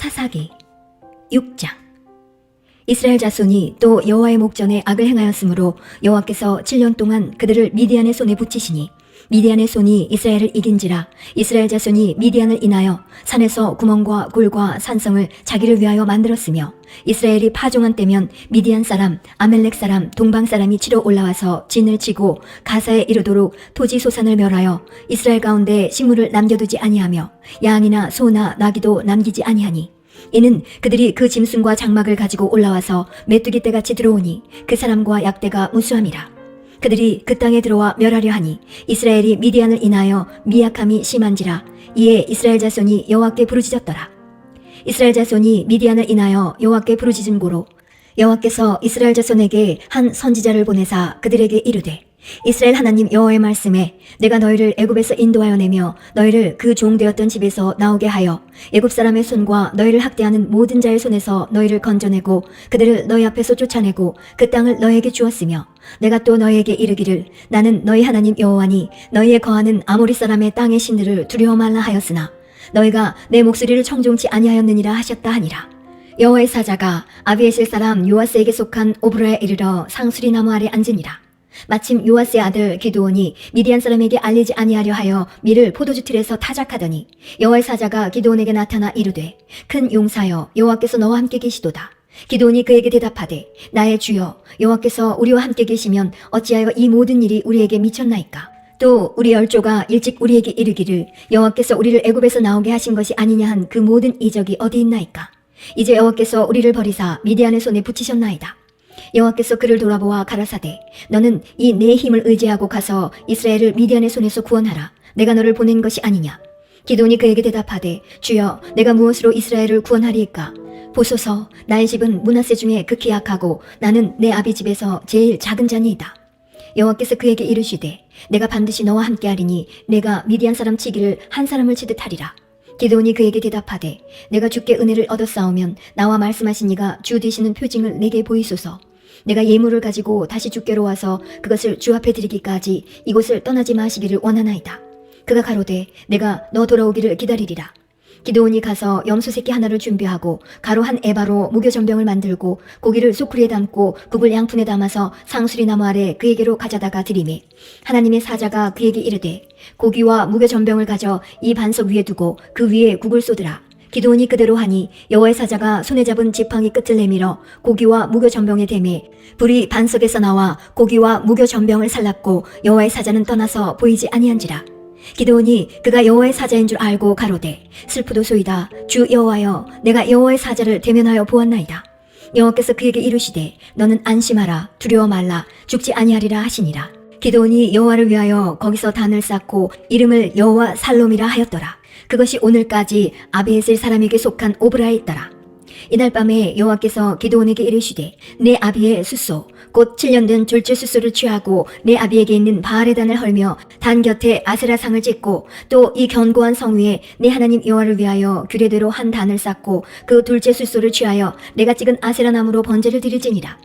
사사기 6장. 이스라엘 자손이 또 여호와의 목전에 악을 행하였으므로 여호와께서 7년 동안 그들을 미디안의 손에 붙이시니 미디안의 손이 이스라엘을 이긴지라. 이스라엘 자손이 미디안을 인하여 산에서 구멍과 굴과 산성을 자기를 위하여 만들었으며, 이스라엘이 파종한 때면 미디안 사람, 아멜렉 사람, 동방 사람이 치러 올라와서 진을 치고 가사에 이르도록 토지 소산을 멸하여 이스라엘 가운데 식물을 남겨두지 아니하며 양이나 소나 나귀도 남기지 아니하니, 이는 그들이 그 짐승과 장막을 가지고 올라와서 메뚜기 떼같이 들어오니 그 사람과 약대가 무수함이라. 그들이 그 땅에 들어와 멸하려 하니 이스라엘이 미디안을 인하여 미약함이 심한지라. 이에 이스라엘 자손이 여호와께 부르짖었더라. 이스라엘 자손이 미디안을 인하여 여호와께 부르짖은 고로 여호와께서 이스라엘 자손에게 한 선지자를 보내사 그들에게 이르되, 이스라엘 하나님 여호와의 말씀에 내가 너희를 애굽에서 인도하여 내며 너희를 그 종 되었던 집에서 나오게 하여 애굽 사람의 손과 너희를 학대하는 모든 자의 손에서 너희를 건져내고 그들을 너희 앞에서 쫓아내고 그 땅을 너희에게 주었으며, 내가 또 너희에게 이르기를 나는 너희 하나님 여호와니 너희에 거하는 아모리 사람의 땅의 신들을 두려워 말라 하였으나 너희가 내 목소리를 청종치 아니하였느니라 하셨다 하니라. 여호와의 사자가 아비에셀 사람 요아스에게 속한 오브라에 이르러 상수리 나무 아래 앉으니라. 마침 요아스의 아들 기드온이 미디안 사람에게 알리지 아니하려 하여 밀을 포도주 틀에서 타작하더니 여호와의 사자가 기드온에게 나타나 이르되, 큰 용사여, 여호와께서 너와 함께 계시도다. 기드온이 그에게 대답하되, 나의 주여, 여호와께서 우리와 함께 계시면 어찌하여 이 모든 일이 우리에게 미쳤나이까? 또 우리 열조가 일찍 우리에게 이르기를 여호와께서 우리를 애굽에서 나오게 하신 것이 아니냐 한 그 모든 이적이 어디 있나이까? 이제 여호와께서 우리를 버리사 미디안의 손에 붙이셨나이다. 여호와께서 그를 돌아보아 가라사대, 너는 이 내 힘을 의지하고 가서 이스라엘을 미디안의 손에서 구원하라. 내가 너를 보낸 것이 아니냐? 기드온이 그에게 대답하되, 주여, 내가 무엇으로 이스라엘을 구원하리이까? 보소서, 나의 집은 므낫세 중에 극히 약하고 나는 내 아비 집에서 제일 작은 자니이다. 여호와께서 그에게 이르시되, 내가 반드시 너와 함께하리니 내가 미디안 사람 치기를 한 사람을 치듯 하리라. 기드온이 그에게 대답하되, 내가 주께 은혜를 얻었사오면 나와 말씀하신 이가 주 되시는 표징을 내게 보이소서. 내가 예물을 가지고 다시 주께로 와서 그것을 주 앞에 드리기까지 이곳을 떠나지 마시기를 원하나이다. 그가 가로되, 내가 너 돌아오기를 기다리리라. 기드온이 가서 염소 새끼 하나를 준비하고 가루 한 에바로 무교전병을 만들고 고기를 소쿠리에 담고 국을 양푼에 담아서 상수리 나무 아래 그에게로 가져다가 드리매, 하나님의 사자가 그에게 이르되, 고기와 무교전병을 가져 이 반석 위에 두고 그 위에 국을 쏟으라. 기드온이 그대로 하니 여호와의 사자가 손에 잡은 지팡이 끝을 내밀어 고기와 무교전병에 대매 불이 반석에서 나와 고기와 무교전병을 살랐고 여호와의 사자는 떠나서 보이지 아니한지라. 기드온이 그가 여호와의 사자인 줄 알고 가로되, 슬프도소이다. 주 여호와여, 내가 여호와의 사자를 대면하여 보았나이다. 여호와께서 그에게 이르시되, 너는 안심하라. 두려워 말라. 죽지 아니하리라 하시니라. 기드온이 여호와를 위하여 거기서 단을 쌓고 이름을 여호와 살롬이라 하였더라. 그것이 오늘까지 아비에셀 사람에게 속한 오브라에 있더라. 이날 밤에 여호와께서 기드온에게 이르시되, 내 아비의 숫소 곧 7년 된 둘째 숫소를 취하고 내 아비에게 있는 바알의 단을 헐며 단 곁에 아세라 상을 찍고 또 이 견고한 성 위에 내 하나님 여호와를 위하여 규례대로 한 단을 쌓고 그 둘째 숫소를 취하여 내가 찍은 아세라 나무로 번제를 드릴지니라.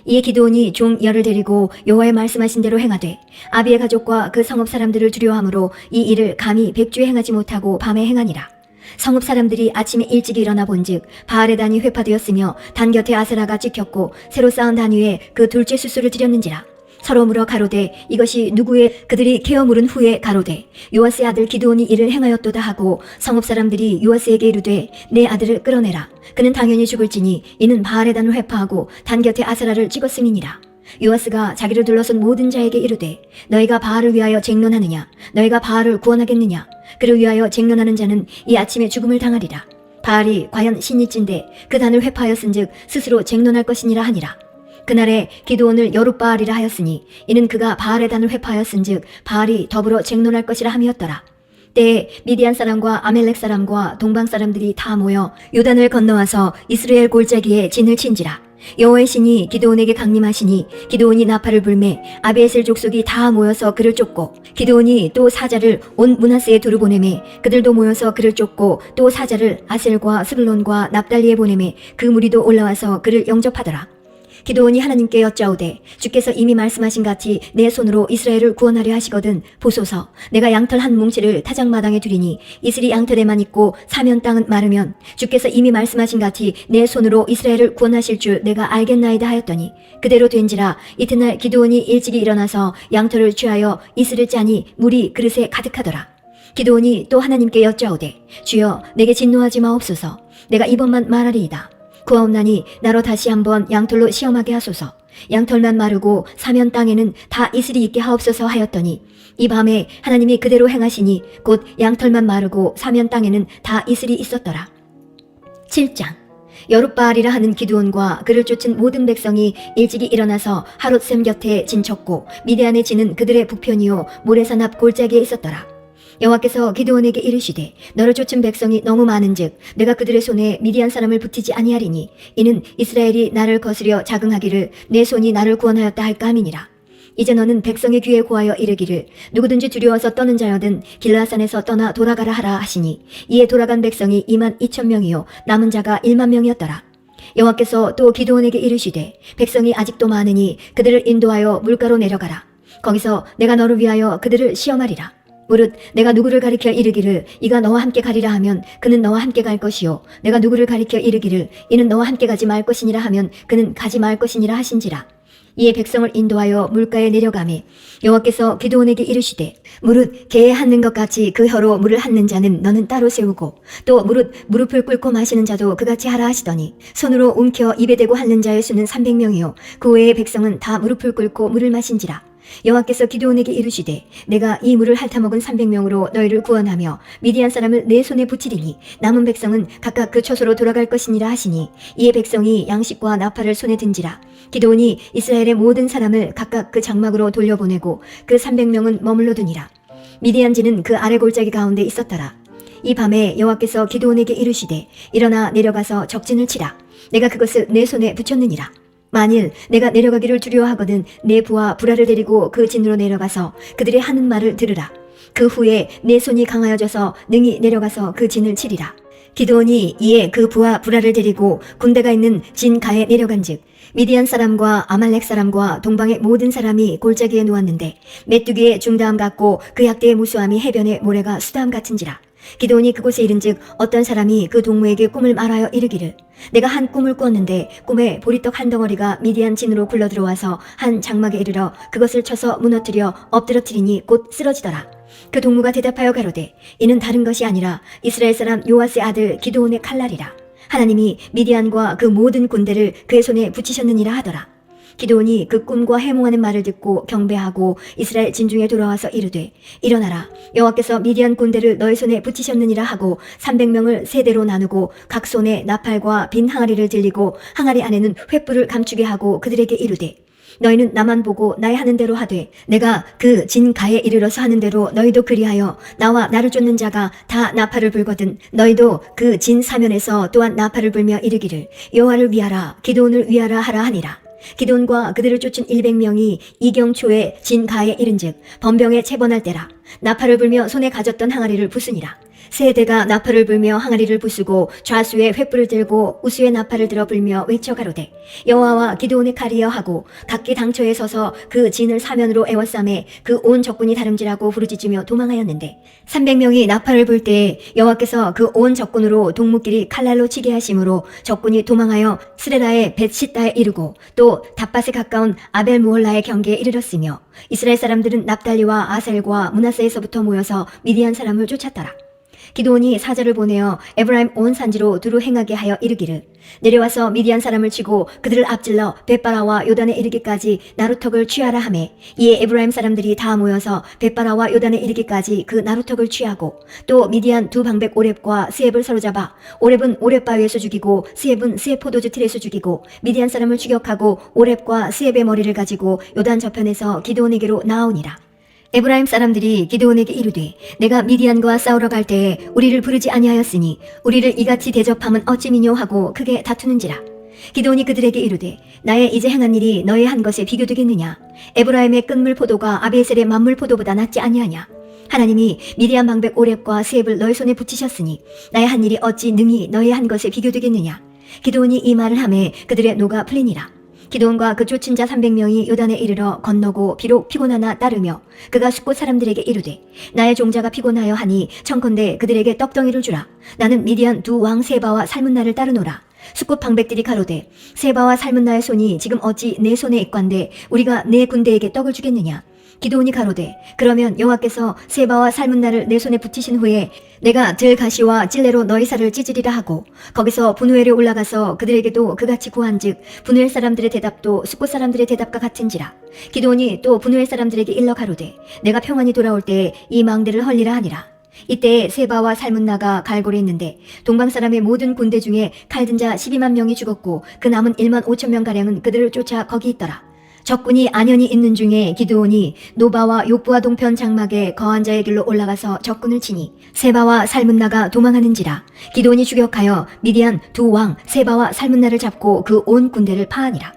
이에 기드온이 종 열을 데리고 여호와의 말씀하신 대로 행하되 아비의 가족과 그 성읍 사람들을 두려워하므로 이 일을 감히 백주에 행하지 못하고 밤에 행하니라. 성읍 사람들이 아침에 일찍 일어나 본즉 바알의 단이 회파되었으며 단 곁에 아세라가 찍혔고 새로 쌓은 단 위에 그 둘째 숫소를 드렸는지라. 서로 물어 가로되, 이것이 누구의? 그들이 케어 물은 후에 가로되, 요아스의 아들 기드온이 이를 행하였도다 하고 성읍 사람들이 요아스에게 이르되, 내 아들을 끌어내라. 그는 당연히 죽을지니 이는 바알의 단을 회파하고 단 곁에 아세라를 찍었음이니라. 요아스가 자기를 둘러선 모든 자에게 이르되, 너희가 바알을 위하여 쟁론하느냐? 너희가 바알을 구원하겠느냐? 그를 위하여 쟁론하는 자는 이 아침에 죽음을 당하리라. 바알이 과연 신일진데 그 단을 회파하였은즉 스스로 쟁론할 것이니라 하니라. 그날에 기드온을 여룻바알이라 하였으니 이는 그가 바알의 단을 회파하였은즉 바알이 더불어 쟁론할 것이라 함이었더라. 때에 미디안 사람과 아멜렉 사람과 동방 사람들이 다 모여 요단을 건너와서 이스라엘 골짜기에 진을 친지라. 여호와의 신이 기드온에게 강림하시니 기드온이 나팔을 불매 아비에셀 족속이 다 모여서 그를 쫓고 기드온이 또 사자를 온 므낫세에 두루 보내매 그들도 모여서 그를 쫓고 또 사자를 아셀과 스불론과 납달리에 보내매 그 무리도 올라와서 그를 영접하더라. 기드온이 하나님께 여짜오되 주께서 이미 말씀하신 같이 내 손으로 이스라엘을 구원하려 하시거든 보소서. 내가 양털 한 뭉치를 타작마당에 두리니 이슬이 양털에만 있고 사면 땅은 마르면 주께서 이미 말씀하신 같이 내 손으로 이스라엘을 구원하실 줄 내가 알겠나이다 하였더니 그대로 된지라. 이튿날 기드온이 일찍이 일어나서 양털을 취하여 이슬을 짜니 물이 그릇에 가득하더라. 기드온이 또 하나님께 여짜오되 주여 내게 진노하지 마옵소서. 내가 이번만 말하리이다. 구하옵나니 나로 다시 한번 양털로 시험하게 하소서. 양털만 마르고 사면 땅에는 다 이슬이 있게 하옵소서 하였더니 이 밤에 하나님이 그대로 행하시니 곧 양털만 마르고 사면 땅에는 다 이슬이 있었더라. 7장. 여룻바알이라 하는 기드온과 그를 쫓은 모든 백성이 일찍이 일어나서 하롯샘 곁에 진쳤고 미디안의 진은 그들의 북편이요 모레산 앞 골짜기에 있었더라. 여호와께서 기드온에게 이르시되 너를 쫓은 백성이 너무 많은즉 내가 그들의 손에 미디안 사람을 붙이지 아니하리니 이는 이스라엘이 나를 거스려 자긍하기를 내 손이 나를 구원하였다 할까 함이니라. 이제 너는 백성의 귀에 고하여 이르기를 누구든지 두려워서 떠는 자여든 길라산에서 떠나 돌아가라 하라 하시니 이에 돌아간 백성이 22,000명이요 남은 자가 10,000명이었더라. 여호와께서 또 기드온에게 이르시되 백성이 아직도 많으니 그들을 인도하여 물가로 내려가라. 거기서 내가 너를 위하여 그들을 시험하리라. 무릇 내가 누구를 가리켜 이르기를 이가 너와 함께 가리라 하면 그는 너와 함께 갈 것이요 내가 누구를 가리켜 이르기를 이는 너와 함께 가지 말 것이니라 하면 그는 가지 말 것이니라 하신지라. 이에 백성을 인도하여 물가에 내려가매 여호와께서 기드온에게 이르시되 무릇 개에 핥는 것 같이 그 혀로 물을 핥는 자는 너는 따로 세우고 또 무릇 무릎을 꿇고 마시는 자도 그같이 하라 하시더니 손으로 움켜 입에 대고 핥는 자의 수는 300명이요 그 외의 백성은 다 무릎을 꿇고 물을 마신지라. 여호와께서 기드온에게 이르시되 내가 이 물을 핥아먹은 300명으로 너희를 구원하며 미디안 사람을 내 손에 붙이리니 남은 백성은 각각 그 처소로 돌아갈 것이니라 하시니 이에 백성이 양식과 나팔을 손에 든지라. 기드온이 이스라엘의 모든 사람을 각각 그 장막으로 돌려보내고 그 300명은 머물러 두니라. 미디안진은 그 아래 골짜기 가운데 있었더라. 이 밤에 여호와께서 기드온에게 이르시되 일어나 내려가서 적진을 치라. 내가 그것을 내 손에 붙였느니라. 만일 내가 내려가기를 두려워하거든 내 부하 브라를 데리고 그 진으로 내려가서 그들이 하는 말을 들으라. 그 후에 내 손이 강하여져서 능히 내려가서 그 진을 치리라. 기드온이 이에 그 부하 브라를 데리고 군대가 있는 진 가에 내려간즉 미디안 사람과 아말렉 사람과 동방의 모든 사람이 골짜기에 누웠는데 메뚜기의 중다함 같고 그 약대의 무수함이 해변의 모래가 수다함 같은지라. 기드온이 그곳에 이른즉 어떤 사람이 그 동무에게 꿈을 말하여 이르기를 내가 한 꿈을 꿨는데 꿈에 보리떡 한 덩어리가 미디안 진으로 굴러 들어와서 한 장막에 이르러 그것을 쳐서 무너뜨려 엎드러뜨리니 곧 쓰러지더라. 그 동무가 대답하여 가로되 이는 다른 것이 아니라 이스라엘 사람 요아스의 아들 기드온의 칼날이라. 하나님이 미디안과 그 모든 군대를 그의 손에 붙이셨느니라 하더라. 기드온이 그 꿈과 해몽하는 말을 듣고 경배하고 이스라엘 진중에 돌아와서 이르되 일어나라. 여호와께서 미디안 군대를 너희 손에 붙이셨느니라 하고 300명을 세 대로 나누고 각 손에 나팔과 빈 항아리를 들리고 항아리 안에는 횃불을 감추게 하고 그들에게 이르되 너희는 나만 보고 나의 하는 대로 하되 내가 그 진 가에 이르러서 하는 대로 너희도 그리하여 나와 나를 쫓는 자가 다 나팔을 불거든 너희도 그 진 사면에서 또한 나팔을 불며 이르기를 여호와를 위하라 기드온을 위하라 하라 하니라. 기드온과 그들을 쫓은 100명이 이경초에 진 가에 이른즉 번병에 채번할 때라. 나팔을 불며 손에 가졌던 항아리를 부수니라. 세 대가 나팔을 불며 항아리를 부수고 좌수에 횃불을 들고 우수에 나팔을 들어 불며 외쳐 가로되 여호와와 기드온의 칼이여 하고 각기 당처에 서서 그 진을 사면으로 에워싸매 그 온 적군이 다름질하고 부르짖으며 도망하였는데 300명이 나팔을 불 때에 여호와께서 그 온 적군으로 동무끼리 칼날로 치게 하심으로 적군이 도망하여 스레라의 벳시다에 이르고 또 답밭에 가까운 아벨 무홀라의 경계에 이르렀으며 이스라엘 사람들은 납달리와 아셀과 므낫세에서부터 모여서 미디안 사람을 쫓았더라. 기드온이 사자를 보내어 에브라임 온 산지로 두루 행하게 하여 이르기를 내려와서 미디안 사람을 치고 그들을 앞질러 벳바라와 요단에 이르기까지 나루턱을 취하라 하매 이에 에브라임 사람들이 다 모여서 벳바라와 요단에 이르기까지 그 나루턱을 취하고 또 미디안 두 방백 오렙과 스엡을 사로잡아 오렙은 오렙 바위에서 죽이고 스엡은 스엡 포도주 틀에서 죽이고 미디안 사람을 추격하고 오렙과 스엡의 머리를 가지고 요단 저편에서 기드온에게로 나아오니라. 에브라임 사람들이 기드온에게 이르되 내가 미디안과 싸우러 갈 때에 우리를 부르지 아니하였으니 우리를 이같이 대접함은 어찌미뇨 하고 크게 다투는지라. 기드온이 그들에게 이르되 나의 이제 행한 일이 너의 한 것에 비교되겠느냐. 에브라임의 끝물 포도가 아비에셀의 만물 포도보다 낫지 아니하냐. 하나님이 미디안 방백 오렙과 스엡을 너희 손에 붙이셨으니 나의 한 일이 어찌 능히 너의 한 것에 비교되겠느냐. 기드온이 이 말을 하매 그들의 노가 풀리니라. 기드온과 그 쫓은 자 300명이 요단에 이르러 건너고 비록 피곤하나 따르며 그가 숫곳 사람들에게 이르되 나의 종자가 피곤하여 하니 청컨대 그들에게 떡덩이를 주라. 나는 미디안 두 왕 세바와 살문나를 따르노라. 숫곳 방백들이 가로되 세바와 살문나의 손이 지금 어찌 내 손에 있건대 우리가 내 군대에게 떡을 주겠느냐. 기드온이 가로되 그러면 여호와께서 세바와 살문나를 내 손에 붙이신 후에 내가 들가시와 찔레로 너희 살을 찢으리라 하고 거기서 분우엘에 올라가서 그들에게도 그같이 구한즉 분우엘 사람들의 대답도 숫곳 사람들의 대답과 같은지라. 기드온이 또 분우엘 사람들에게 일러 가로되 내가 평안히 돌아올 때에 이 망대를 헐리라 하니라. 이때에 세바와 살문나가 갈고리 있는데 동방 사람의 모든 군대 중에 칼든 자 12만 명이 죽었고 그 남은 1만 5천 명가량은 그들을 쫓아 거기 있더라. 적군이 안연히 있는 중에 기드온이 노바와 욕부와 동편 장막에 거한 자의 길로 올라가서 적군을 치니 세바와 살문나가 도망하는지라. 기드온이 추격하여 미디안 두 왕 세바와 살문나를 잡고 그 온 군대를 파하니라.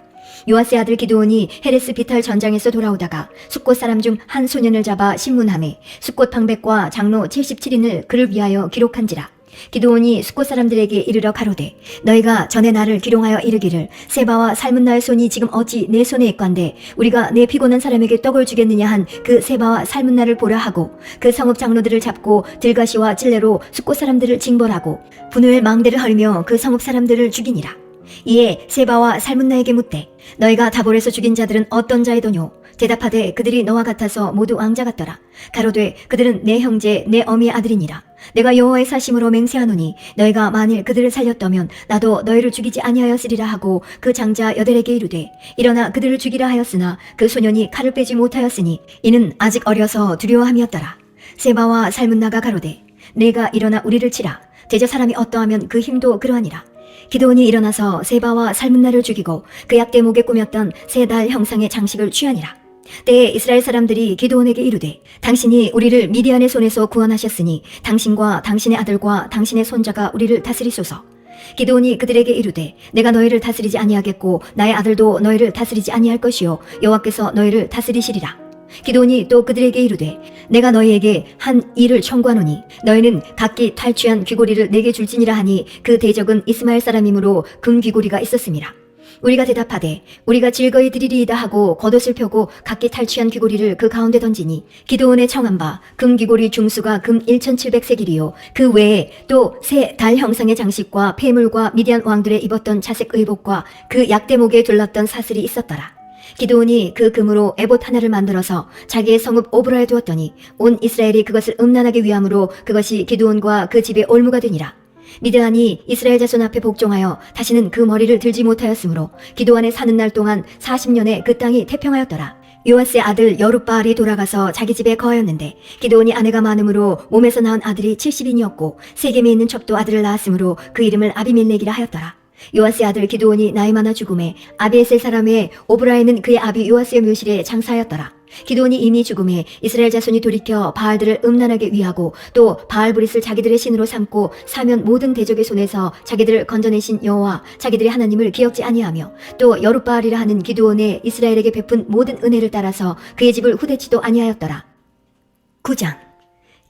요아스의 아들 기드온이 헤레스 비탈 전장에서 돌아오다가 숫곳 사람 중 한 소년을 잡아 신문함에 숫곳 방백과 장로 77인을 그를 위하여 기록한지라. 기드온이 숫곳 사람들에게 이르러 가로되 너희가 전에 나를 기롱하여 이르기를 세바와 살문나의 손이 지금 어찌 내 손에 있건대 우리가 내 피곤한 사람에게 떡을 주겠느냐 한 그 세바와 살문나를 보라 하고 그 성읍 장로들을 잡고 들가시와 찔레로 숫곳 사람들을 징벌하고 분우엘 망대를 헐며 그 성읍 사람들을 죽이니라. 이에 세바와 살문나에게 묻되 너희가 다볼에서 죽인 자들은 어떤 자이더뇨. 대답하되 그들이 너와 같아서 모두 왕자 같더라. 가로되 그들은 내 형제 내 어미의 아들이니라. 내가 여호와의 사심으로 맹세하노니 너희가 만일 그들을 살렸다면 나도 너희를 죽이지 아니하였으리라 하고 그 장자 여델에게 이르되 일어나 그들을 죽이라 하였으나 그 소년이 칼을 빼지 못하였으니 이는 아직 어려서 두려워함이었더라. 세바와 살문나가 가로되 내가 일어나 우리를 치라. 대저 사람이 어떠하면 그 힘도 그러하니라. 기드온이 일어나서 세바와 살문나를 죽이고 그 약대목에 꾸몄던 세 달 형상의 장식을 취하니라. 때에 이스라엘 사람들이 기드온에게 이르되 당신이 우리를 미디안의 손에서 구원하셨으니 당신과 당신의 아들과 당신의 손자가 우리를 다스리소서. 기드온이 그들에게 이르되 내가 너희를 다스리지 아니하겠고 나의 아들도 너희를 다스리지 아니할 것이요 여호와께서 너희를 다스리시리라. 기드온이 또 그들에게 이르되 내가 너희에게 한 일을 청구하노니 너희는 각기 탈취한 귀고리를 내게 줄지니라 하니 그 대적은 이스마엘 사람이므로 금 귀고리가 있었음이라. 우리가 대답하되 우리가 즐거이 드리리이다 하고 겉옷을 펴고 각기 탈취한 귀고리를 그 가운데 던지니 기드온의 청한 바 금 귀고리 중수가 금 1700세길이요 그 외에 또 세 달 형상의 장식과 폐물과 미디안 왕들의 입었던 자색 의복과 그 약대목에 둘렀던 사슬이 있었더라. 기드온이 그 금으로 에봇 하나를 만들어서 자기의 성읍 오브라에 두었더니 온 이스라엘이 그것을 음란하게 위함으로 그것이 기드온과 그 집의 올무가 되니라. 미드안이 이스라엘 자손 앞에 복종하여 다시는 그 머리를 들지 못하였으므로 기드온에 사는 날 동안 40년에 그 땅이 태평하였더라. 요아스의 아들 여룻바알이 돌아가서 자기 집에 거하였는데 기드온이 아내가 많음으로 몸에서 낳은 아들이 70인이었고 세겜에 있는 첩도 아들을 낳았으므로 그 이름을 아비멜렉이라 하였더라. 요아스의 아들 기드온이 나이 많아 죽음에 아비에셀 사람의 오브라에는 그의 아비 요아스의 묘실에 장사하였더라. 기드온이 이미 죽음에 이스라엘 자손이 돌이켜 바알들을 음란하게 위하고 또 바알브릿을 자기들의 신으로 삼고 사면 모든 대적의 손에서 자기들을 건져내신 여호와 자기들의 하나님을 기억지 아니하며 또 여룻바알이라 하는 기드온의 이스라엘에게 베푼 모든 은혜를 따라서 그의 집을 후대치도 아니하였더라. 9장.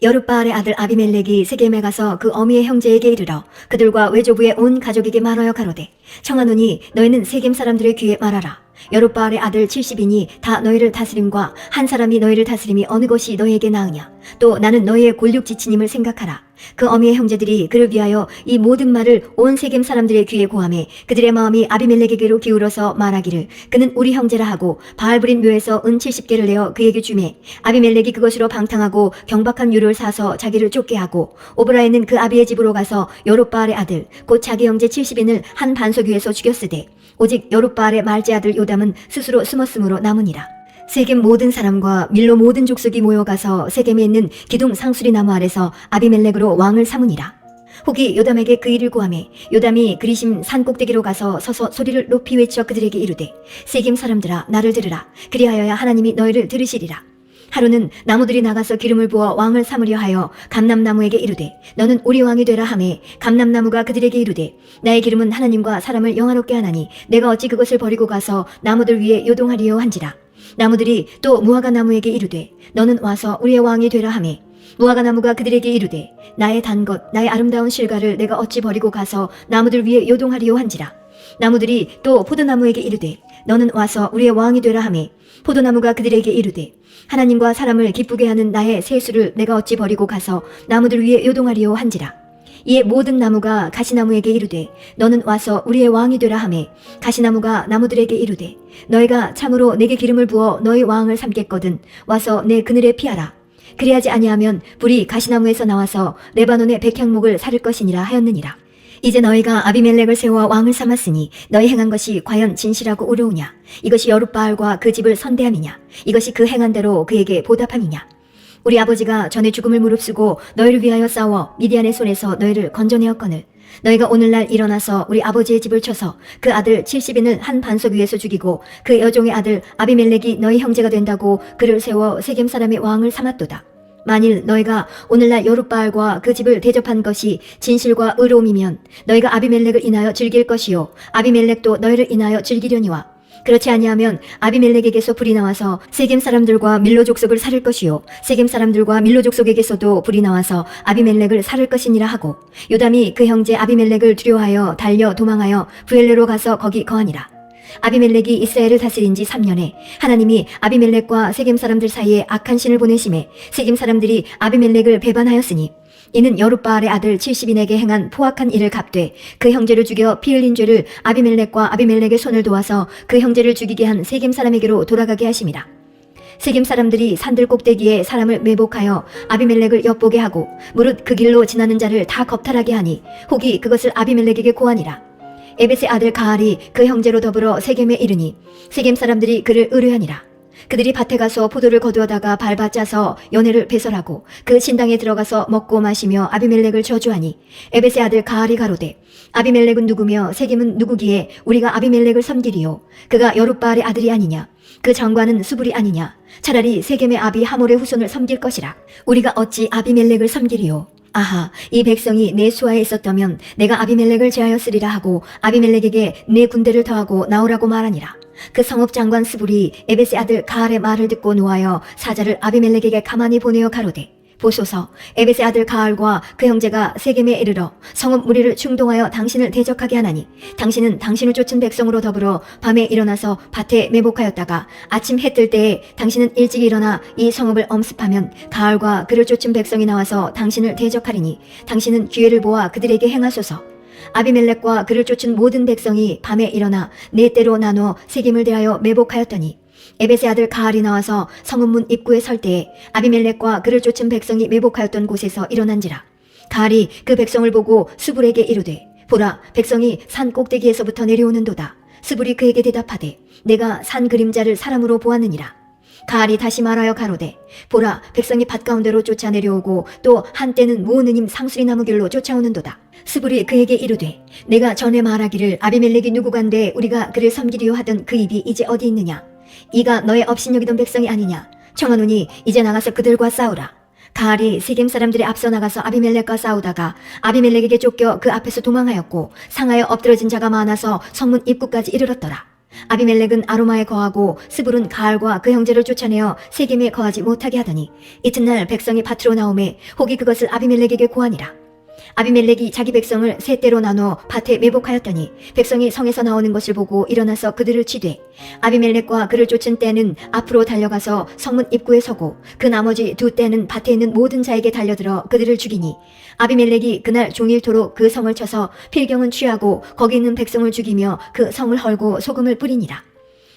여룻바알의 아들 아비멜렉이 세겜에 가서 그 어미의 형제에게 이르러 그들과 외조부의 온 가족에게 말하여 가로되 청하노니 너희는 세겜 사람들의 귀에 말하라. 여룻바알의 아들 70인이 다 너희를 다스림과 한 사람이 너희를 다스림이 어느 것이 너희에게 나으냐. 또 나는 너희의 골육지치님을 생각하라. 그 어미의 형제들이 그를 위하여 이 모든 말을 온 세겜 사람들의 귀에 고하매 그들의 마음이 아비멜렉에게로 기울어서 말하기를 그는 우리 형제라 하고 바알브린 묘에서 은 70개를 내어 그에게 주매 아비멜렉이 그것으로 방탕하고 경박한 유를 사서 자기를 쫓게 하고 오브라에는 그 아비의 집으로 가서 여룻바알의 아들 곧 자기 형제 70인을 한 반석 위에서 죽였으되 오직 여룻바알의 말제 아들 요담은 스스로 숨었으므로 남으니라. 세겜 모든 사람과 밀로 모든 족속이 모여가서 세겜에 있는 기둥 상수리 나무 아래서 아비멜렉으로 왕을 삼으니라. 혹이 요담에게 그 일을 구하매 요담이 그리심 산 꼭대기로 가서 서서 소리를 높이 외쳐 그들에게 이르되 세겜 사람들아 나를 들으라. 그리하여야 하나님이 너희를 들으시리라. 하루는 나무들이 나가서 기름을 부어 왕을 삼으려 하여 감람나무에게 이르되 너는 우리 왕이 되라 하매 감람나무가 그들에게 이르되 나의 기름은 하나님과 사람을 영화롭게 하나니 내가 어찌 그것을 버리고 가서 나무들 위에 요동하리요 한지라. 나무들이 또 무화과 나무에게 이르되 너는 와서 우리의 왕이 되라 하매 무화과 나무가 그들에게 이르되 나의 단 것 나의 아름다운 실과를 내가 어찌 버리고 가서 나무들 위에 요동하리요 한지라. 나무들이 또 포도나무에게 이르되 너는 와서 우리의 왕이 되라 하매 포도나무가 그들에게 이르되 하나님과 사람을 기쁘게 하는 나의 세수를 내가 어찌 버리고 가서 나무들 위에 요동하리요 한지라. 이에 모든 나무가 가시나무에게 이르되 너는 와서 우리의 왕이 되라 하매 가시나무가 나무들에게 이르되 너희가 참으로 내게 기름을 부어 너희 왕을 삼겠거든 와서 내 그늘에 피하라. 그리하지 아니하면 불이 가시나무에서 나와서 레바논의 백향목을 사를 것이니라 하였느니라. 이제 너희가 아비멜렉을 세워 왕을 삼았으니 너희 행한 것이 과연 진실하고 의로우냐? 이것이 여룻바알과 그 집을 선대함이냐? 이것이 그 행한 대로 그에게 보답함이냐? 우리 아버지가 전에 죽음을 무릅쓰고 너희를 위하여 싸워 미디안의 손에서 너희를 건져내었거늘 너희가 오늘날 일어나서 우리 아버지의 집을 쳐서 그 아들 70인을 한 반석 위에서 죽이고 그 여종의 아들 아비멜렉이 너희 형제가 된다고 그를 세워 세겜 사람의 왕을 삼았도다. 만일 너희가 오늘날 여룻바알과 그 집을 대접한 것이 진실과 의로움이면 너희가 아비멜렉을 인하여 즐길 것이요 아비멜렉도 너희를 인하여 즐기려니와 그렇지 아니하면 아비멜렉에게서 불이 나와서 세겜 사람들과 밀로 족속을 살릴 것이요 세겜 사람들과 밀로 족속에게서도 불이 나와서 아비멜렉을 살릴 것이니라 하고 요담이 그 형제 아비멜렉을 두려워하여 달려 도망하여 부엘레로 가서 거기 거하니라. 아비멜렉이 이스라엘을 다스린 지 3년에 하나님이 아비멜렉과 세겜 사람들 사이에 악한 신을 보내심에 세겜 사람들이 아비멜렉을 배반하였으니 이는 여룻바알의 아들 70인에게 행한 포악한 일을 갚되 그 형제를 죽여 피 흘린 죄를 아비멜렉과 아비멜렉의 손을 도와서 그 형제를 죽이게 한 세겜 사람에게로 돌아가게 하심이라. 세겜 사람들이 산들 꼭대기에 사람을 매복하여 아비멜렉을 엿보게 하고 무릇 그 길로 지나는 자를 다 겁탈하게 하니 혹이 그것을 아비멜렉에게 고하니라. 에벳의 아들 가알이 그 형제로 더불어 세겜에 이르니 세겜 사람들이 그를 의뢰하니라. 그들이 밭에 가서 포도를 거두어다가 밟아 짜서 연회를 배설하고 그 신당에 들어가서 먹고 마시며 아비멜렉을 저주하니 에벳의 아들 가알이 가로되 아비멜렉은 누구며 세겜은 누구기에 우리가 아비멜렉을 섬기리요 그가 여룻바알의 아들이 아니냐 그 장관은 수불이 아니냐 차라리 세겜의 아비 하몰의 후손을 섬길 것이라. 우리가 어찌 아비멜렉을 섬기리요. 아하, 이 백성이 내 수하에 있었다면 내가 아비멜렉을 제하였으리라 하고 아비멜렉에게 내 군대를 더하고 나오라고 말하니라. 그 성읍 장관 스불이 에벳의 아들 가알의 말을 듣고 노하여 사자를 아비멜렉에게 가만히 보내어 가로되 보소서 에벳의 아들 가알과 그 형제가 세겜에 이르러 성읍 무리를 충동하여 당신을 대적하게 하나니 당신은 당신을 쫓은 백성으로 더불어 밤에 일어나서 밭에 매복하였다가 아침 해 뜰 때에 당신은 일찍 일어나 이 성읍을 엄습하면 가알과 그를 쫓은 백성이 나와서 당신을 대적하리니 당신은 기회를 보아 그들에게 행하소서. 아비멜렉과 그를 쫓은 모든 백성이 밤에 일어나 네 때로 나누어 세겜을 대하여 매복하였더니 에벳의 아들 가알이 나와서 성읍문 입구에 설 때에 아비멜렉과 그를 쫓은 백성이 매복하였던 곳에서 일어난지라. 가알이 그 백성을 보고 수불에게 이르되 보라 백성이 산 꼭대기에서부터 내려오는도다. 수불이 그에게 대답하되 내가 산 그림자를 사람으로 보았느니라. 가알이 다시 말하여 가로되 보라 백성이 밭 가운데로 쫓아 내려오고 또 한때는 모으느님 상수리 나무 길로 쫓아오는도다. 스불이 그에게 이르되 내가 전에 말하기를 아비멜렉이 누구간데 우리가 그를 섬기리요 하던 그 입이 이제 어디 있느냐. 이가 너의 업신여기던 백성이 아니냐. 청하노니 이제 나가서 그들과 싸우라. 가알이 세겜 사람들이 앞서 나가서 아비멜렉과 싸우다가 아비멜렉에게 쫓겨 그 앞에서 도망하였고 상하여 엎드러진 자가 많아서 성문 입구까지 이르렀더라. 아비멜렉은 아로마에 거하고 스불은 가알과 그 형제를 쫓아내어 세겜에 거하지 못하게 하더니 이튿날 백성이 밭으로 나오매 혹이 그것을 아비멜렉에게 고하니라. 아비멜렉이 자기 백성을 세 때로 나누어 밭에 매복하였더니 백성이 성에서 나오는 것을 보고 일어나서 그들을 치되 아비멜렉과 그를 쫓은 떼는 앞으로 달려가서 성문 입구에 서고 그 나머지 두 떼는 밭에 있는 모든 자에게 달려들어 그들을 죽이니 아비멜렉이 그날 종일토록 그 성을 쳐서 필경은 취하고 거기 있는 백성을 죽이며 그 성을 헐고 소금을 뿌리니라.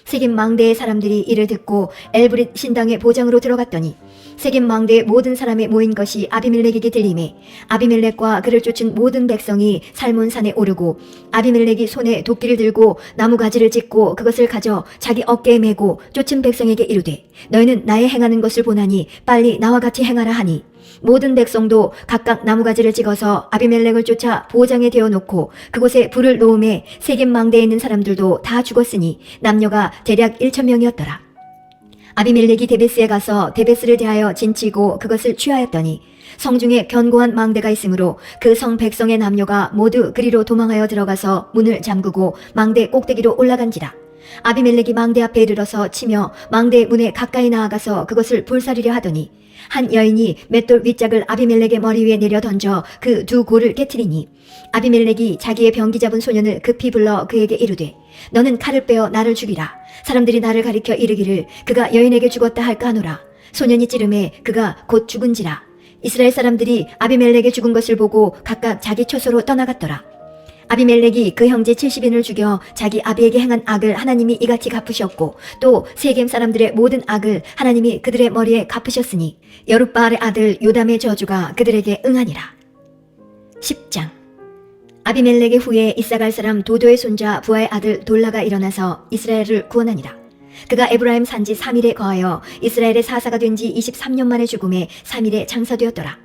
세겜 망대의 사람들이 이를 듣고 엘브릿 신당의 보장으로 들어갔더니 세겜 망대의 모든 사람이 모인 것이 아비멜렉에게 들리매 아비멜렉과 그를 쫓은 모든 백성이 살몬산에 오르고 아비멜렉이 손에 도끼를 들고 나무가지를 찢고 그것을 가져 자기 어깨에 메고 쫓은 백성에게 이르되 너희는 나의 행하는 것을 보나니 빨리 나와 같이 행하라 하니 모든 백성도 각각 나무가지를 찍어서 아비멜렉을 쫓아 보장에 대어놓고 그곳에 불을 놓음에 세겜 망대에 있는 사람들도 다 죽었으니 남녀가 대략 1,000명이었더라. 아비멜렉이 데베스에 가서 데베스를 대하여 진치고 그것을 취하였더니 성중에 견고한 망대가 있으므로 그 성 백성의 남녀가 모두 그리로 도망하여 들어가서 문을 잠그고 망대 꼭대기로 올라간지라. 아비멜렉이 망대 앞에 이르러서 치며 망대의 문에 가까이 나아가서 그것을 불사르려 하더니 한 여인이 맷돌 윗짝을 아비멜렉의 머리 위에 내려 던져 그 두 골을 깨트리니 아비멜렉이 자기의 병기 잡은 소년을 급히 불러 그에게 이르되 너는 칼을 빼어 나를 죽이라. 사람들이 나를 가리켜 이르기를 그가 여인에게 죽었다 할까 하노라. 소년이 찌름에 그가 곧 죽은지라. 이스라엘 사람들이 아비멜렉의 죽은 것을 보고 각각 자기 처소로 떠나갔더라. 아비멜렉이 그 형제 70인을 죽여 자기 아비에게 행한 악을 하나님이 이같이 갚으셨고 또 세겜 사람들의 모든 악을 하나님이 그들의 머리에 갚으셨으니 여룻바알의 아들 요담의 저주가 그들에게 응하니라. 10장. 아비멜렉의 후에 이사갈 사람 도도의 손자 부하의 아들 돌라가 일어나서 이스라엘을 구원하니라. 그가 에브라임 산지 3일에 거하여 이스라엘의 사사가 된 지 23년 만에 죽음에 3일에 장사되었더라.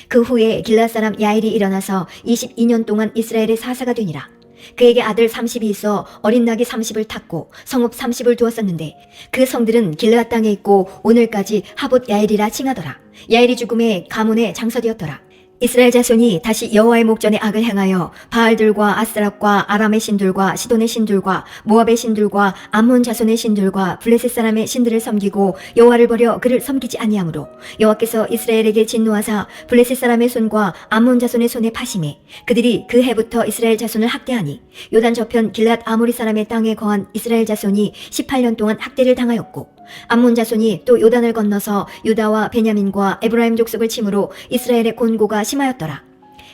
그 후에 길앗 사람 야일이 일어나서 22년 동안 이스라엘의 사사가 되니라. 그에게 아들 30이 있어 어린 낙이 30을 탔고 성읍 30을 두었었는데 그 성들은 길앗 땅에 있고 오늘까지 하봇 야일이라 칭하더라. 야일이 죽음에 가문에 장사되었더라. 이스라엘 자손이 다시 여호와의 목전에 악을 행하여 바알들과 아스랍과 아람의 신들과 시돈의 신들과 모압의 신들과 암몬 자손의 신들과 블레셋 사람의 신들을 섬기고 여호와를 버려 그를 섬기지 아니하므로 여호와께서 이스라엘에게 진노하사 블레셋 사람의 손과 암몬 자손의 손에 파심해 그들이 그 해부터 이스라엘 자손을 학대하니 요단 저편 길앗 아모리 사람의 땅에 거한 이스라엘 자손이 18년 동안 학대를 당하였고 암몬 자손이 또 요단을 건너서 유다와 베냐민과 에브라임 족속을 침으로 이스라엘의 곤고가 심하였더라.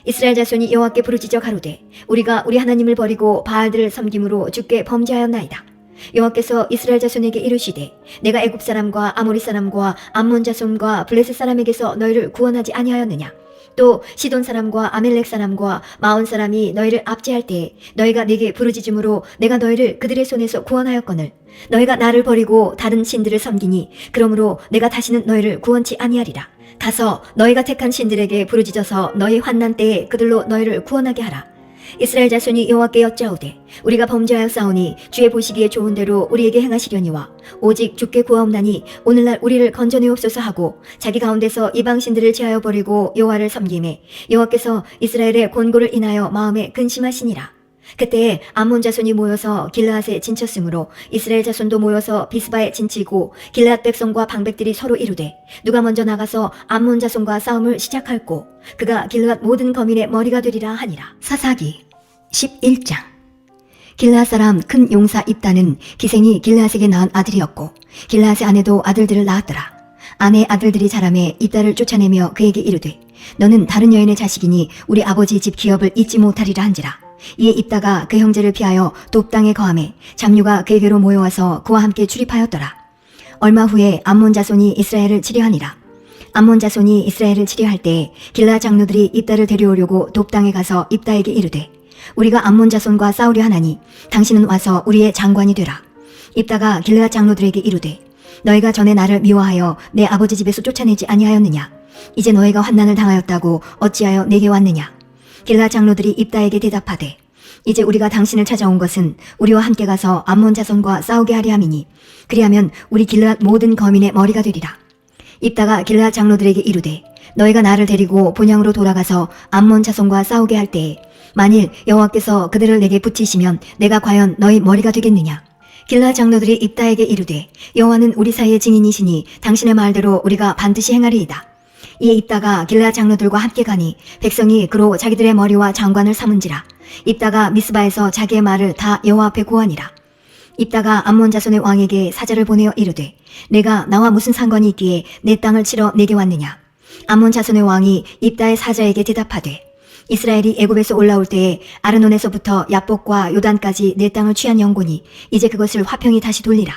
이스라엘 자손이 여호와께 부르짖어 가로되 우리가 우리 하나님을 버리고 바알들을 섬김으로 주께 범죄하였나이다. 여호와께서 이스라엘 자손에게 이르시되 내가 애굽 사람과 아모리 사람과 암몬 자손과 블레셋 사람에게서 너희를 구원하지 아니하였느냐. 또 시돈 사람과 아멜렉 사람과 마온 사람이 너희를 압제할 때에 너희가 내게 부르짖음으로 내가 너희를 그들의 손에서 구원하였거늘 너희가 나를 버리고 다른 신들을 섬기니 그러므로 내가 다시는 너희를 구원치 아니하리라. 가서 너희가 택한 신들에게 부르짖어서 너희 환난 때에 그들로 너희를 구원하게 하라. 이스라엘 자손이 여호와께 여짜오되 우리가 범죄하였사오니 주의 보시기에 좋은 대로 우리에게 행하시려니와 오직 주께 구하옵나니 오늘날 우리를 건져내옵소서 하고 자기 가운데서 이방 신들을 제하여 버리고 여호와를 섬김에 여호와께서 이스라엘의 곤고를 인하여 마음에 근심하시니라. 그때에 암몬 자손이 모여서 길르앗에 진쳤으므로 이스라엘 자손도 모여서 비스바에 진치고 길르앗 백성과 방백들이 서로 이르되 누가 먼저 나가서 암몬 자손과 싸움을 시작할꼬 그가 길르앗 모든 거민의 머리가 되리라 하니라. 사사기 11장. 길르앗 사람 큰 용사 입다는 기생이 길르앗에게 낳은 아들이었고 길르앗의 아내도 아들들을 낳았더라. 아내의 아들들이 자라매 입다를 쫓아내며 그에게 이르되 너는 다른 여인의 자식이니 우리 아버지 집 기업을 잊지 못하리라 한지라. 이에 입다가 그 형제를 피하여 돕 땅에 거하매 잡류가 그에게로 모여와서 그와 함께 출입하였더라. 얼마 후에 암몬 자손이 이스라엘을 치려하니라. 암몬 자손이 이스라엘을 치려할 때에 길르앗 장로들이 입다를 데려오려고 돕 땅에 가서 입다에게 이르되 우리가 암몬 자손과 싸우려 하나니 당신은 와서 우리의 장관이 되라. 입다가 길르앗 장로들에게 이르되 너희가 전에 나를 미워하여 내 아버지 집에서 쫓아내지 아니하였느냐. 이제 너희가 환난을 당하였다고 어찌하여 내게 왔느냐. 길르앗 장로들이 입다에게 대답하되 이제 우리가 당신을 찾아온 것은 우리와 함께 가서 암몬 자손과 싸우게 하려 함이니 그리하면 우리 길르앗 모든 거민의 머리가 되리라. 입다가 길르앗 장로들에게 이르되 너희가 나를 데리고 본향으로 돌아가서 암몬 자손과 싸우게 할 때에 만일 여호와께서 그들을 내게 붙이시면 내가 과연 너희 머리가 되겠느냐. 길르앗 장로들이 입다에게 이르되 여호와는 우리 사이의 증인이시니 당신의 말대로 우리가 반드시 행하리이다. 이에 입다가 길르앗 장로들과 함께 가니 백성이 그로 자기들의 머리와 장관을 삼은지라. 입다가 미스바에서 자기의 말을 다 여호와 앞에 고하니라. 입다가 암몬 자손의 왕에게 사자를 보내어 이르되 내가 나와 무슨 상관이 있기에 내 땅을 치러 내게 왔느냐. 암몬 자손의 왕이 입다의 사자에게 대답하되 이스라엘이 애굽에서 올라올 때에 아르논에서부터 야복과 요단까지 내 땅을 취한 영곤이 이제 그것을 화평히 다시 돌리라.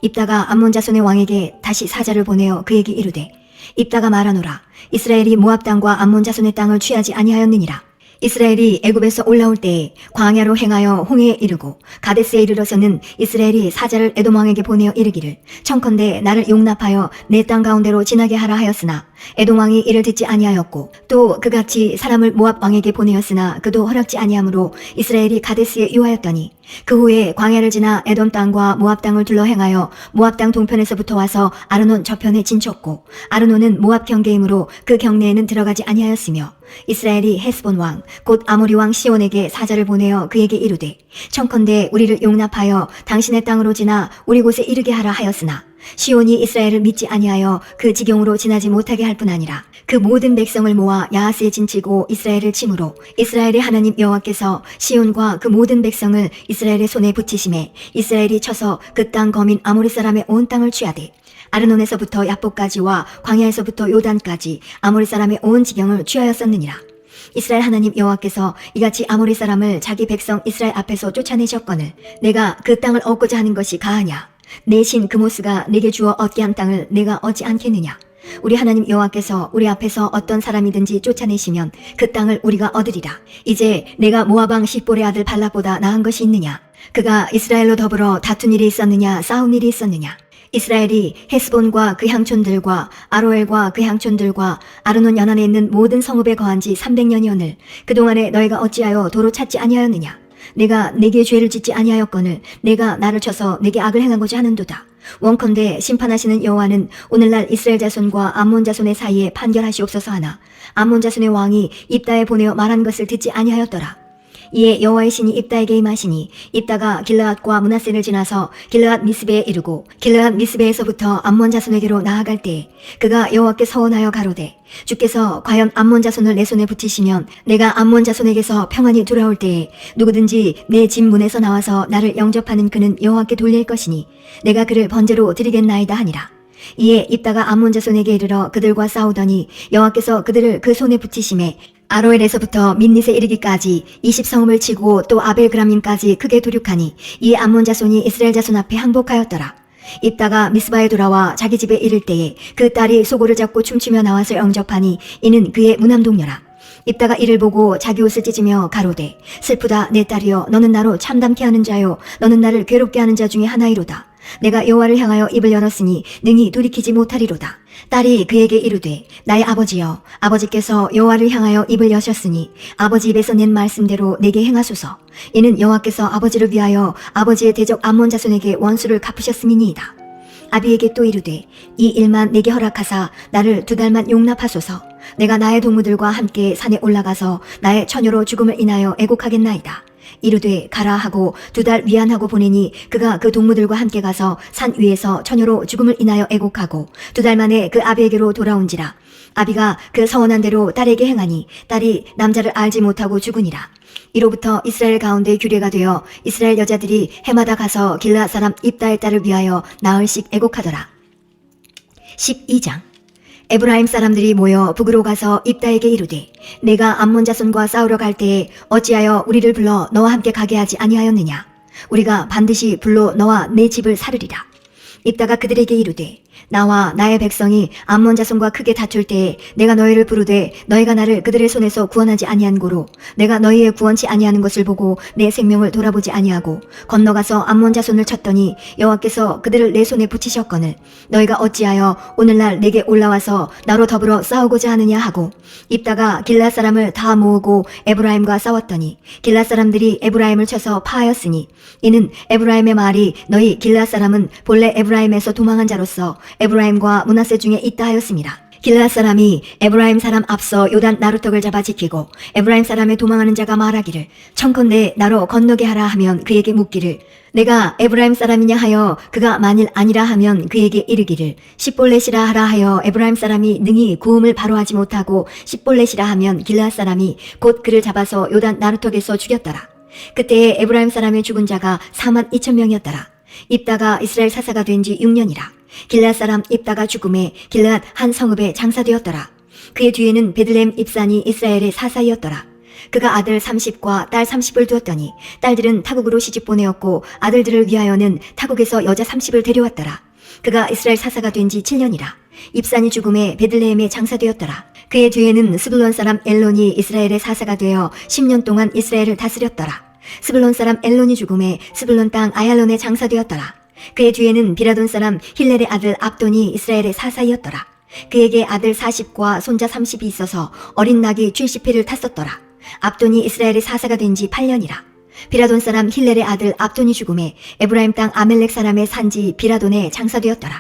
입다가 암몬 자손의 왕에게 다시 사자를 보내어 그에게 이르되 입다가 말하노라. 이스라엘이 모압 땅과 암몬 자손의 땅을 취하지 아니하였느니라. 이스라엘이 애굽에서 올라올 때에 광야로 행하여 홍해에 이르고 가데스에 이르러서는 이스라엘이 사자를 에돔 왕에게 보내어 이르기를 청컨대 나를 용납하여 내 땅 가운데로 지나게 하라 하였으나 에돔 왕이 이를 듣지 아니하였고 또 그같이 사람을 모압 왕에게 보내었으나 그도 허락지 아니하므로 이스라엘이 가데스에 유하였더니 그 후에 광야를 지나 에돔 땅과 모압 땅을 둘러 행하여 모압 땅 동편에서부터 와서 아르논 저편에 진쳤고, 아르논은 모압 경계이므로 그 경내에는 들어가지 아니하였으며, 이스라엘이 헤스본 왕 곧 아모리 왕 시온에게 사자를 보내어 그에게 이르되, 청컨대 우리를 용납하여 당신의 땅으로 지나 우리 곳에 이르게 하라 하였으나 시온이 이스라엘을 믿지 아니하여 그 지경으로 지나지 못하게 할 뿐 아니라 그 모든 백성을 모아 야하스에 진치고 이스라엘을 치므로 이스라엘의 하나님 여호와께서 시온과 그 모든 백성을 이스라엘의 손에 붙이심에 이스라엘이 쳐서 그 땅 거민 아모리 사람의 온 땅을 취하되 아르논에서부터 야복까지와 광야에서부터 요단까지 아모리 사람의 온 지경을 취하였었느니라. 이스라엘 하나님 여호와께서 이같이 아모리 사람을 자기 백성 이스라엘 앞에서 쫓아내셨거늘 내가 그 땅을 얻고자 하는 것이 가하냐? 내 신 그모스가 내게 주어 얻게 한 땅을 내가 얻지 않겠느냐? 우리 하나님 여호와께서 우리 앞에서 어떤 사람이든지 쫓아내시면 그 땅을 우리가 얻으리라. 이제 내가 모압 왕 십볼의 아들 발락보다 나은 것이 있느냐? 그가 이스라엘로 더불어 다툰 일이 있었느냐? 싸운 일이 있었느냐? 이스라엘이 헤스본과 그 향촌들과 아로엘과 그 향촌들과 아르논 연안에 있는 모든 성읍에 거한 지 300년이오늘 그동안에 너희가 어찌하여 도로 찾지 아니하였느냐? 내가 내게 죄를 짓지 아니하였거늘 내가 나를 쳐서 내게 악을 행하고자 하는도다. 원컨대 심판하시는 여호와는 오늘날 이스라엘 자손과 암몬 자손의 사이에 판결하시옵소서 하나 암몬 자손의 왕이 입다에 보내어 말한 것을 듣지 아니하였더라. 이에 여호와의 신이 입다에게 임하시니 입다가 길르앗과 므낫세를 지나서 길르앗 미스베에 이르고 길르앗 미스베에서부터 암몬 자손에게로 나아갈 때에 그가 여호와께 서원하여 가로되 주께서 과연 암몬 자손을 내 손에 붙이시면 내가 암몬 자손에게서 평안히 돌아올 때에 누구든지 내 집 문에서 나와서 나를 영접하는 그는 여호와께 돌릴 것이니 내가 그를 번제로 드리겠나이다 하니라. 이에 입다가 암몬 자손에게 이르러 그들과 싸우더니 여호와께서 그들을 그 손에 붙이심에 아로엘에서부터 민닛에 이르기까지 20성읍을 치고 또 아벨그람림까지 크게 도륙하니 이에 암몬 자손이 이스라엘 자손 앞에 항복하였더라. 입다가 미스바에 돌아와 자기 집에 이를 때에 그 딸이 소고를 잡고 춤추며 나와서 영접하니 이는 그의 무남동녀라. 입다가 이를 보고 자기 옷을 찢으며 가로되 슬프다 내 딸이여 너는 나로 참담케 하는 자요 너는 나를 괴롭게 하는 자 중에 하나이로다. 내가 여호와를 향하여 입을 열었으니 능히 돌이키지 못하리로다. 딸이 그에게 이르되 나의 아버지여 아버지께서 여호와를 향하여 입을 여셨으니 아버지 입에서 낸 말씀대로 내게 행하소서. 이는 여호와께서 아버지를 위하여 아버지의 대적 암몬 자손에게 원수를 갚으셨음이니이다. 아비에게 또 이르되 이 일만 내게 허락하사 나를 2달만 용납하소서. 내가 나의 동무들과 함께 산에 올라가서 나의 처녀로 죽음을 인하여 애곡하겠나이다. 이르되 가라 하고 2달 위안하고 보내니 그가 그 동무들과 함께 가서 산 위에서 처녀로 죽음을 인하여 애곡하고 2달 만에 그 아비에게로 돌아온지라. 아비가 그 서원한 대로 딸에게 행하니 딸이 남자를 알지 못하고 죽으니라. 이로부터 이스라엘 가운데 규례가 되어 이스라엘 여자들이 해마다 가서 길르앗 사람 입다의 딸을 위하여 나흘씩 애곡하더라. 12장 에브라임 사람들이 모여 북으로 가서 입다에게 이르되 내가 암몬 자손과 싸우러 갈 때에 어찌하여 우리를 불러 너와 함께 가게 하지 아니하였느냐? 우리가 반드시 불러 너와 내 집을 사르리라. 입다가 그들에게 이르되 나와 나의 백성이 암몬 자손과 크게 다툴 때에 내가 너희를 부르되 너희가 나를 그들의 손에서 구원하지 아니한 고로 내가 너희의 구원치 아니하는 것을 보고 내 생명을 돌아보지 아니하고 건너가서 암몬 자손을 쳤더니 여호와께서 그들을 내 손에 붙이셨거늘 너희가 어찌하여 오늘날 내게 올라와서 나로 더불어 싸우고자 하느냐 하고 입다가 길앗 사람을 다 모으고 에브라임과 싸웠더니 길앗 사람들이 에브라임을 쳐서 파하였으니 이는 에브라임의 말이 너희 길앗 사람은 본래 에브라임에서 도망한 자로서 에브라임과 므낫세 중에 있다 하였습니다. 길앗 사람이 에브라임 사람 앞서 요단 나루턱을 잡아 지키고 에브라임 사람의 도망하는 자가 말하기를 청컨대 나로 건너게 하라 하면 그에게 묻기를 내가 에브라임 사람이냐 하여 그가 만일 아니라 하면 그에게 이르기를 십볼렛이라 하라 하여 에브라임 사람이 능히 구음을 바로 하지 못하고 십볼렛이라 하면 길앗 사람이 곧 그를 잡아서 요단 나루턱에서 죽였더라. 그때에 에브라임 사람의 죽은 자가 42,000명이었더라. 입다가 이스라엘 사사가 된 지 6년이라. 길앗 사람 입다가 죽음에 길앗 한 성읍에 장사되었더라. 그의 뒤에는 베들레헴 입산이 이스라엘의 사사이었더라. 그가 아들 30과 딸 30을 두었더니 딸들은 타국으로 시집 보내었고 아들들을 위하여는 타국에서 여자 30을 데려왔더라. 그가 이스라엘 사사가 된 지 7년이라. 입산이 죽음에 베들레헴에 장사되었더라. 그의 뒤에는 스불론 사람 엘론이 이스라엘의 사사가 되어 10년 동안 이스라엘을 다스렸더라. 스불론 사람 엘론이 죽음에 스불론 땅 아얄론에 장사되었더라. 그의 뒤에는 비라돈 사람 힐렐의 아들 압돈이 이스라엘의 사사이었더라. 그에게 아들 40과 손자 30이 있어서 어린 낙이 70회를 탔었더라. 압돈이 이스라엘의 사사가 된 지 8년이라. 비라돈 사람 힐렐의 아들 압돈이 죽음에 에브라임 땅 아멜렉 사람의 산지 비라돈에 장사되었더라.